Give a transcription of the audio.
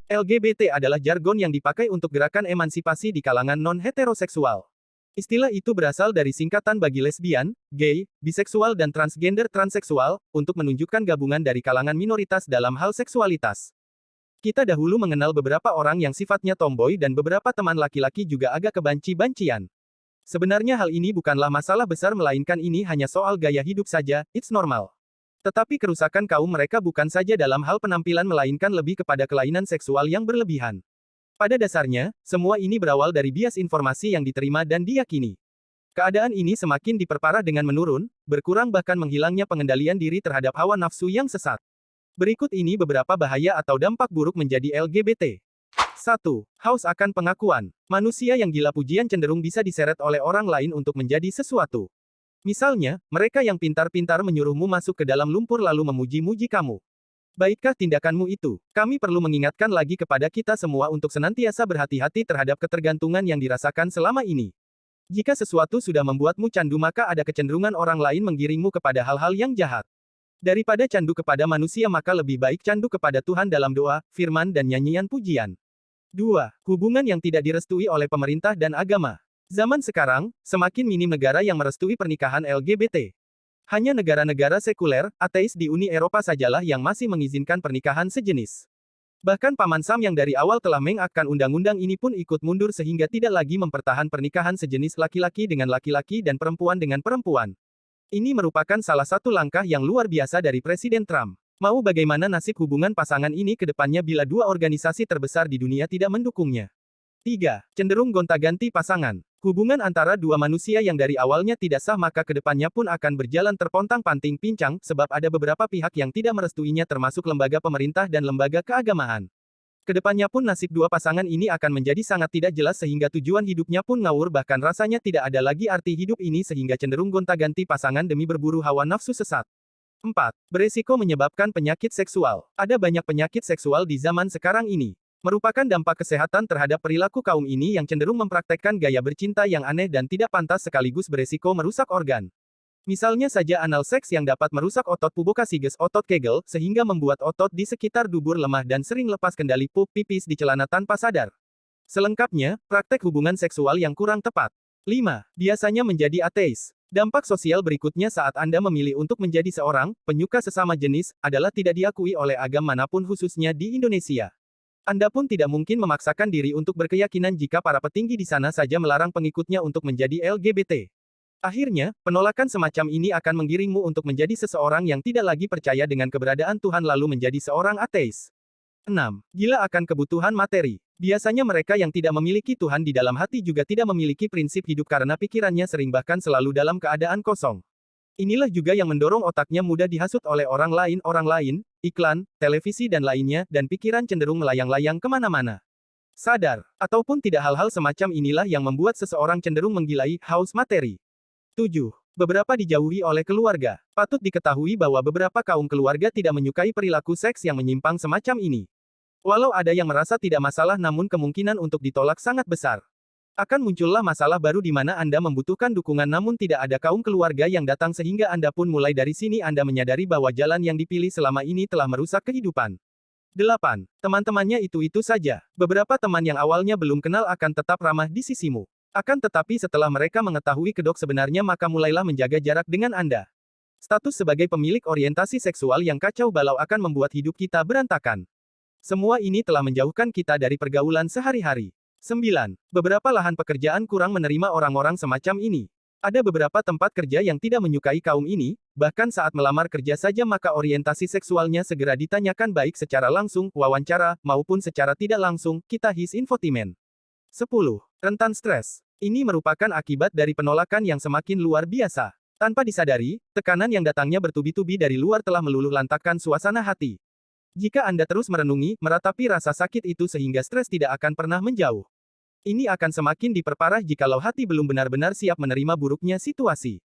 LGBT adalah jargon yang dipakai untuk gerakan emansipasi di kalangan non-heteroseksual. Istilah itu berasal dari singkatan bagi lesbian, gay, biseksual dan transgender transseksual, untuk menunjukkan gabungan dari kalangan minoritas dalam hal seksualitas. Kita dahulu mengenal beberapa orang yang sifatnya tomboy dan beberapa teman laki-laki juga agak kebanci-bancian. Sebenarnya hal ini bukanlah masalah besar melainkan ini hanya soal gaya hidup saja, it's normal. Tetapi kerusakan kaum mereka bukan saja dalam hal penampilan melainkan lebih kepada kelainan seksual yang berlebihan. Pada dasarnya, semua ini berawal dari bias informasi yang diterima dan diyakini. Keadaan ini semakin diperparah dengan menurun, berkurang bahkan menghilangnya pengendalian diri terhadap hawa nafsu yang sesat. Berikut ini beberapa bahaya atau dampak buruk menjadi LGBT. 1. Haus akan pengakuan. Manusia yang gila pujian cenderung bisa diseret oleh orang lain untuk menjadi sesuatu. Misalnya, mereka yang pintar-pintar menyuruhmu masuk ke dalam lumpur lalu memuji-muji kamu. Baikkah tindakanmu itu? Kami perlu mengingatkan lagi kepada kita semua untuk senantiasa berhati-hati terhadap ketergantungan yang dirasakan selama ini. Jika sesuatu sudah membuatmu candu maka ada kecenderungan orang lain menggiringmu kepada hal-hal yang jahat. Daripada candu kepada manusia maka lebih baik candu kepada Tuhan dalam doa, firman dan nyanyian pujian. 2. Hubungan yang tidak direstui oleh pemerintah dan agama. Zaman sekarang, semakin minim negara yang merestui pernikahan LGBT. Hanya negara-negara sekuler, ateis di Uni Eropa sajalah yang masih mengizinkan pernikahan sejenis. Bahkan Paman Sam yang dari awal telah mengesahkan undang-undang ini pun ikut mundur sehingga tidak lagi mempertahankan pernikahan sejenis laki-laki dengan laki-laki dan perempuan dengan perempuan. Ini merupakan salah satu langkah yang luar biasa dari Presiden Trump. Mau bagaimana nasib hubungan pasangan ini ke depannya bila dua organisasi terbesar di dunia tidak mendukungnya? 3. Cenderung gonta-ganti pasangan. Hubungan antara dua manusia yang dari awalnya tidak sah maka kedepannya pun akan berjalan terpontang-panting pincang, sebab ada beberapa pihak yang tidak merestuinya termasuk lembaga pemerintah dan lembaga keagamaan. Kedepannya pun nasib dua pasangan ini akan menjadi sangat tidak jelas sehingga tujuan hidupnya pun ngawur bahkan rasanya tidak ada lagi arti hidup ini sehingga cenderung gonta-ganti pasangan demi berburu hawa nafsu sesat. 4. Beresiko menyebabkan penyakit seksual. Ada banyak penyakit seksual di zaman sekarang ini. Merupakan dampak kesehatan terhadap perilaku kaum ini yang cenderung mempraktekkan gaya bercinta yang aneh dan tidak pantas sekaligus beresiko merusak organ. Misalnya saja anal seks yang dapat merusak otot pubocasigus otot Kegel, sehingga membuat otot di sekitar dubur lemah dan sering lepas kendali pup pipis di celana tanpa sadar. Selengkapnya, praktek hubungan seksual yang kurang tepat. 5. Biasanya menjadi ateis. Dampak sosial berikutnya saat Anda memilih untuk menjadi seorang penyuka sesama jenis, adalah tidak diakui oleh agama manapun khususnya di Indonesia. Anda pun tidak mungkin memaksakan diri untuk berkeyakinan jika para petinggi di sana saja melarang pengikutnya untuk menjadi LGBT. Akhirnya, penolakan semacam ini akan menggiringmu untuk menjadi seseorang yang tidak lagi percaya dengan keberadaan Tuhan lalu menjadi seorang ateis. 6. Gila akan kebutuhan materi. Biasanya mereka yang tidak memiliki Tuhan di dalam hati juga tidak memiliki prinsip hidup karena pikirannya sering bahkan selalu dalam keadaan kosong. Inilah juga yang mendorong otaknya mudah dihasut oleh orang lain, iklan, televisi dan lainnya, dan pikiran cenderung melayang-layang kemana-mana. Sadar, ataupun tidak hal-hal semacam inilah yang membuat seseorang cenderung menggilai, haus materi. 7. Beberapa dijauhi oleh keluarga. Patut diketahui bahwa beberapa kaum keluarga tidak menyukai perilaku seks yang menyimpang semacam ini. Walau ada yang merasa tidak masalah namun kemungkinan untuk ditolak sangat besar. Akan muncullah masalah baru di mana Anda membutuhkan dukungan namun tidak ada kaum keluarga yang datang sehingga Anda pun mulai dari sini Anda menyadari bahwa jalan yang dipilih selama ini telah merusak kehidupan. 8. Teman-temannya itu-itu saja. Beberapa teman yang awalnya belum kenal akan tetap ramah di sisimu. Akan tetapi setelah mereka mengetahui kedok sebenarnya maka mulailah menjaga jarak dengan Anda. Status sebagai pemilik orientasi seksual yang kacau balau akan membuat hidup kita berantakan. Semua ini telah menjauhkan kita dari pergaulan sehari-hari. 9. Beberapa lahan pekerjaan kurang menerima orang-orang semacam ini. Ada beberapa tempat kerja yang tidak menyukai kaum ini, bahkan saat melamar kerja saja maka orientasi seksualnya segera ditanyakan baik secara langsung, wawancara, maupun secara tidak langsung, kita his infotainment. 10. Rentan stres. Ini merupakan akibat dari penolakan yang semakin luar biasa. Tanpa disadari, tekanan yang datangnya bertubi-tubi dari luar telah meluluh lantakkan suasana hati. Jika Anda terus merenungi, meratapi rasa sakit itu sehingga stres tidak akan pernah menjauh. Ini akan semakin diperparah jikalau hati belum benar-benar siap menerima buruknya situasi.